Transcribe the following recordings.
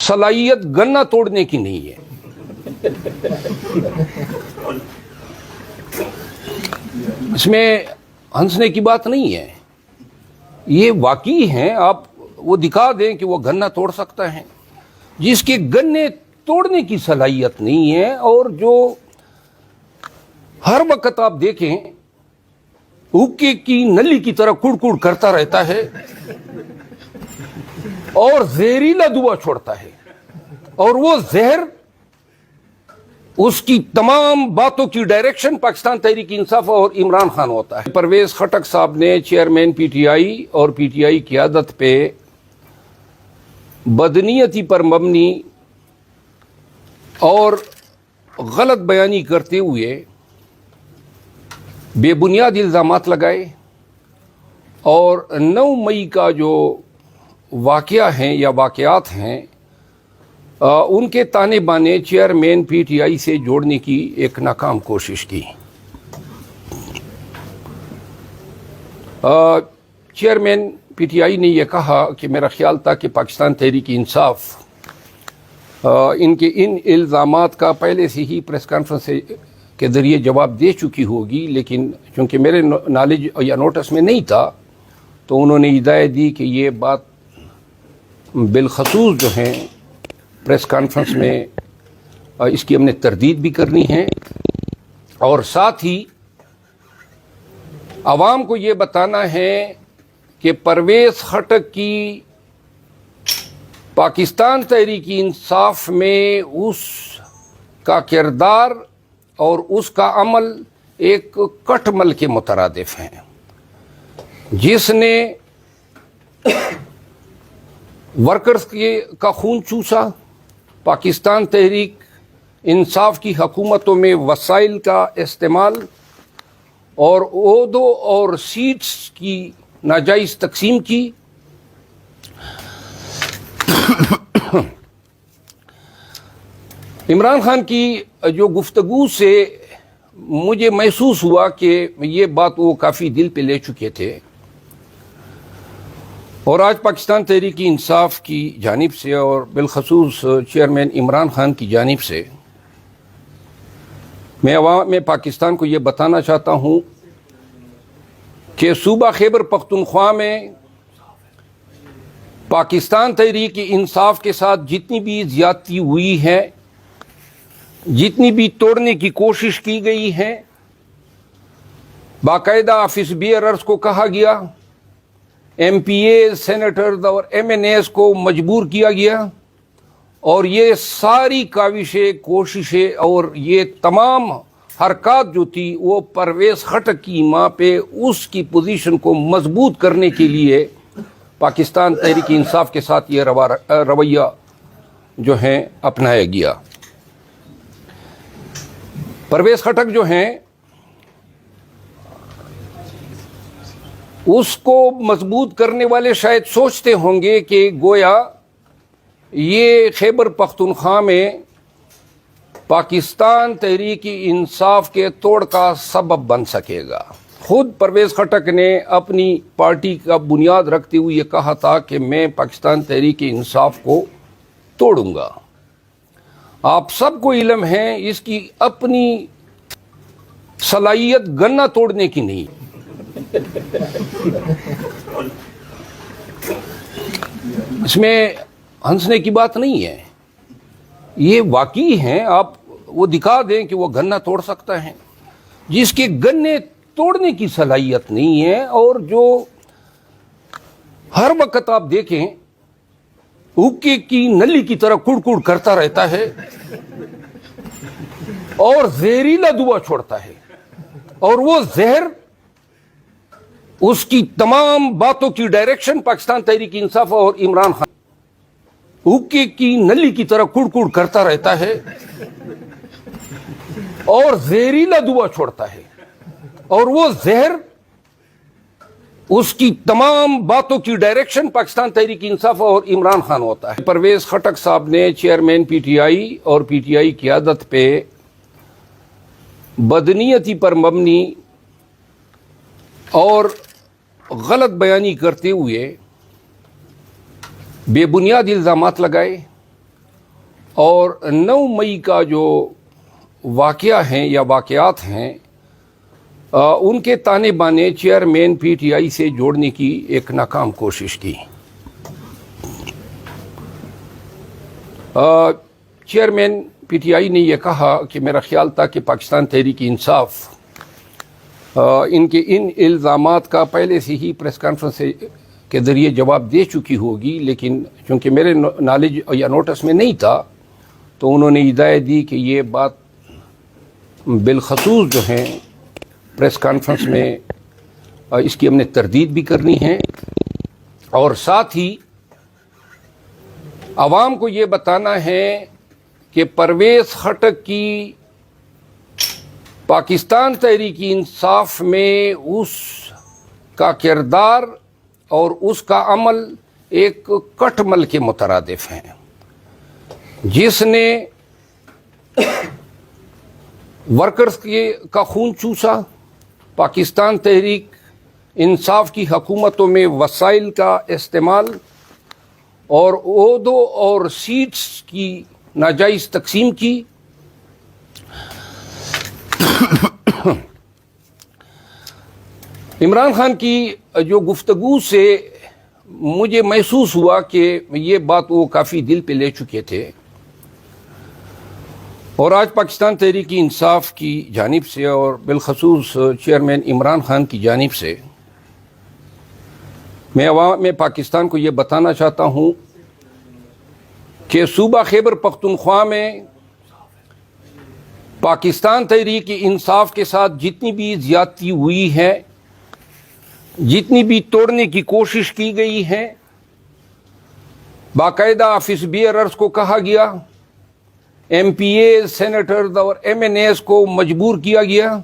صلاحیت گنا توڑنے کی نہیں ہے. اس میں ہنسنے کی بات نہیں ہے، یہ واقعی ہیں. آپ وہ دکھا دیں کہ وہ گنا توڑ سکتا ہے. جس کے گنے توڑنے کی صلاحیت نہیں ہے اور جو ہر وقت آپ دیکھیں حقے کی نلی کی طرح کڑ کڑ کرتا رہتا ہے اور زہریلا دعا چھوڑتا ہے، اور وہ زہر اس کی تمام باتوں کی ڈائریکشن پاکستان تحریک انصاف اور عمران خان ہوتا ہے. پرویز خٹک صاحب نے چیئرمین پی ٹی آئی اور پی ٹی آئی قیادت پہ بدنیتی پر مبنی اور غلط بیانی کرتے ہوئے بے بنیاد الزامات لگائے، اور 9 مئی کا جو واقعہ ہیں یا واقعات ہیں ان کے تانے بانے چیئرمین پی ٹی آئی سے جوڑنے کی ایک ناکام کوشش کی. چیئرمین پی ٹی آئی نے یہ کہا کہ میرا خیال تھا کہ پاکستان تحریک انصاف ان کے ان الزامات کا پہلے سے ہی پریس کانفرنس کے ذریعے جواب دے چکی ہوگی، لیکن چونکہ میرے نالج یا نوٹس میں نہیں تھا تو انہوں نے ہدایت دی کہ یہ بات بالخصوص جو ہیں پریس کانفرنس میں اس کی ہم نے تردید بھی کرنی ہے، اور ساتھ ہی عوام کو یہ بتانا ہے کہ پرویز خٹک کی پاکستان تحریک انصاف میں اس کا کردار اور اس کا عمل ایک کٹ مل کے مترادف ہیں. جس نے ورکرز کا خون چوسا، پاکستان تحریک انصاف کی حکومتوں میں وسائل کا استعمال اور عہدوں اور سیٹس کی ناجائز تقسیم کی، عمران خان کی جو گفتگو سے مجھے محسوس ہوا کہ یہ بات وہ کافی دل پہ لے چکے تھے، اور آج پاکستان تحریک انصاف کی جانب سے اور بالخصوص چیئرمین عمران خان کی جانب سے میں عوام پاکستان کو یہ بتانا چاہتا ہوں کہ صوبہ خیبر پختونخوا میں پاکستان تحریک انصاف کے ساتھ جتنی بھی زیادتی ہوئی ہے، جتنی بھی توڑنے کی کوشش کی گئی ہے، باقاعدہ آفس بیئررز کو کہا گیا، ایم پی اے سینیٹرز اور ایم این ایز کو مجبور کیا گیا، اور یہ ساری کاوشیں، کوششیں اور یہ تمام حرکات جو تھی وہ پرویز خٹک کی ماں پہ اس کی پوزیشن کو مضبوط کرنے کے لیے پاکستان تحریک انصاف کے ساتھ یہ رویہ جو ہیں اپنایا گیا. پرویز خٹک جو ہیں اس کو مضبوط کرنے والے شاید سوچتے ہوں گے کہ گویا یہ خیبر پختونخوا میں پاکستان تحریک انصاف کے توڑ کا سبب بن سکے گا. خود پرویز خٹک نے اپنی پارٹی کا بنیاد رکھتے ہوئے یہ کہا تھا کہ میں پاکستان تحریک انصاف کو توڑوں گا. آپ سب کو علم ہے اس کی اپنی صلاحیت گنا توڑنے کی نہیں. اس میں ہنسنے کی بات نہیں ہے، یہ واقعی ہیں. آپ وہ دکھا دیں کہ وہ گنا توڑ سکتا ہے. جس کے گنے توڑنے کی صلاحیت نہیں ہے اور جو ہر وقت آپ دیکھیں حقے کی نلی کی طرح کڑ کڑ کرتا رہتا ہے اور زہریلا دعا چھوڑتا ہے، اور وہ زہر اس کی تمام باتوں کی ڈائریکشن پاکستان تحریک انصاف اور عمران خان حقے کی نلی کی طرح کڑ کڑ کرتا رہتا ہے اور زہریلا دعا چھوڑتا ہے، اور وہ زہر اس کی تمام باتوں کی ڈائریکشن پاکستان تحریک انصاف اور عمران خان ہوتا ہے. پرویز خٹک صاحب نے چیئرمین پی ٹی آئی اور پی ٹی آئی قیادت پہ بدنیتی پر مبنی اور غلط بیانی کرتے ہوئے بے بنیاد الزامات لگائے، اور 9 مئی کا جو واقعہ ہیں یا واقعات ہیں ان کے تانے بانے چیئرمین پی ٹی آئی سے جوڑنے کی ایک ناکام کوشش کی. چیئرمین پی ٹی آئی نے یہ کہا کہ میرا خیال تھا کہ پاکستان تحریک انصاف ان کے ان الزامات کا پہلے سے ہی پریس کانفرنس کے ذریعے جواب دے چکی ہوگی، لیکن چونکہ میرے نالج یا نوٹس میں نہیں تھا تو انہوں نے ہدایت دی کہ یہ بات بالخصوص جو ہیں پریس کانفرنس میں اس کی ہم نے تردید بھی کرنی ہے، اور ساتھ ہی عوام کو یہ بتانا ہے کہ پرویز خٹک کی پاکستان تحریک انصاف میں اس کا کردار اور اس کا عمل ایک کٹمل کے مترادف ہیں، جس نے ورکرز کا خون چوسا، پاکستان تحریک انصاف کی حکومتوں میں وسائل کا استعمال اور عہدوں اور سیٹس کی ناجائز تقسیم کی، عمران خان کی جو گفتگو سے مجھے محسوس ہوا کہ یہ بات وہ کافی دل پہ لے چکے تھے، اور آج پاکستان تحریک انصاف کی جانب سے اور بالخصوص چیئرمین عمران خان کی جانب سے میں عوام پاکستان کو یہ بتانا چاہتا ہوں کہ صوبہ خیبر پختونخوا میں پاکستان تحریک انصاف کے ساتھ جتنی بھی زیادتی ہوئی ہے، جتنی بھی توڑنے کی کوشش کی گئی ہے، باقاعدہ آفس بیئررز کو کہا گیا، ایم پی اے سینیٹرز اور ایم این ایز کو مجبور کیا گیا،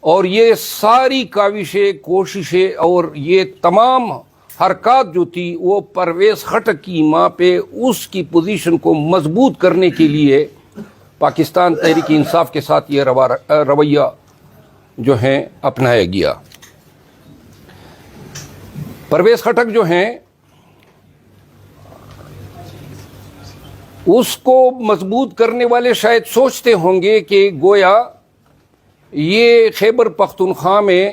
اور یہ ساری کاوشیں، کوششیں اور یہ تمام حرکات جو تھی وہ پرویز خٹک کی ماں پہ اس کی پوزیشن کو مضبوط کرنے کے لیے پاکستان تحریک انصاف کے ساتھ یہ رویہ جو ہیں اپنایا گیا. پرویز خٹک جو ہیں اس کو مضبوط کرنے والے شاید سوچتے ہوں گے کہ گویا یہ خیبر پختونخوا میں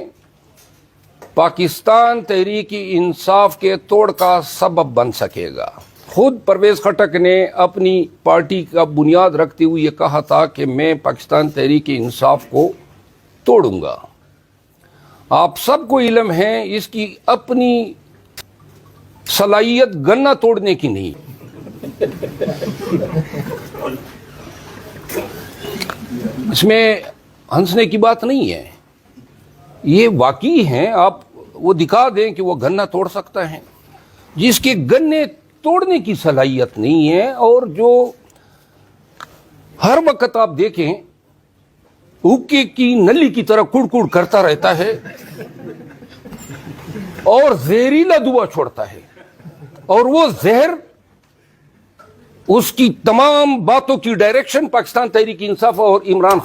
پاکستان تحریک انصاف کے توڑ کا سبب بن سکے گا. خود پرویز خٹک نے اپنی پارٹی کا بنیاد رکھتے ہوئے یہ کہا تھا کہ میں پاکستان تحریک انصاف کو توڑوں گا. آپ سب کو علم ہے اس کی اپنی صلاحیت گنا توڑنے کی نہیں، اس میں ہنسنے کی بات نہیں ہے، یہ واقعی ہیں. آپ وہ دکھا دیں کہ وہ گنا توڑ سکتا ہے، جس کے گنے توڑنے کی صلاحیت نہیں ہے، اور جو ہر وقت آپ دیکھیں حقے کی نلی کی طرح کڑ کڑ کرتا رہتا ہے اور زہریلا دھواں چھوڑتا ہے، اور وہ زہر اس کی تمام باتوں کی ڈائریکشن پاکستان تحریک انصاف اور عمران خان